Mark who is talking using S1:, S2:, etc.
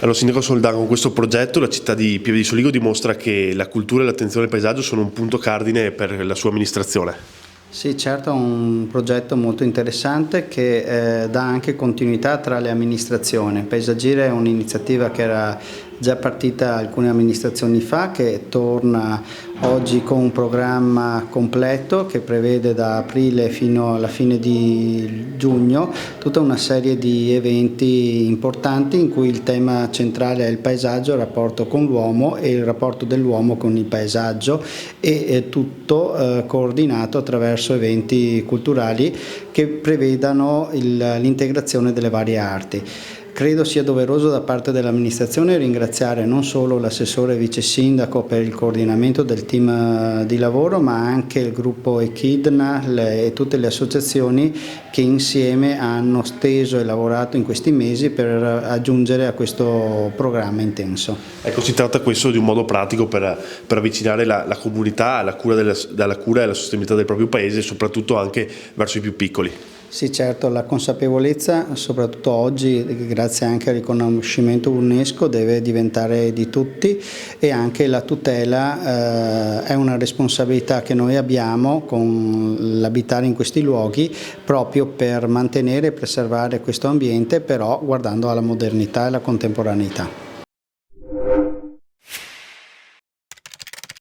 S1: Allora, Sindaco Soldà, con questo progetto la città di Pieve di Soligo dimostra che la cultura e l'attenzione al paesaggio sono un punto cardine per la sua amministrazione.
S2: Sì, certo, è un progetto molto interessante che dà anche continuità tra le amministrazioni. Paesagire è un'iniziativa che era già partita alcune amministrazioni fa, che torna oggi con un programma completo che prevede da aprile fino alla fine di giugno tutta una serie di eventi importanti in cui il tema centrale è il paesaggio, il rapporto con l'uomo e il rapporto dell'uomo con il paesaggio e tutto coordinato attraverso eventi culturali che prevedano l'integrazione delle varie arti. Credo sia doveroso da parte dell'amministrazione ringraziare non solo l'assessore e vice sindaco per il coordinamento del team di lavoro, ma anche il gruppo Echidna e tutte le associazioni che insieme hanno steso e lavorato in questi mesi per aggiungere a questo programma intenso.
S1: Ecco, si tratta questo di un modo pratico per avvicinare la comunità alla cura e alla sostenibilità del proprio paese e soprattutto anche verso i più piccoli.
S2: Sì, certo, la consapevolezza, soprattutto oggi, grazie anche al riconoscimento UNESCO, deve diventare di tutti e anche la tutela è una responsabilità che noi abbiamo con l'abitare in questi luoghi proprio per mantenere e preservare questo ambiente, però guardando alla modernità e alla contemporaneità.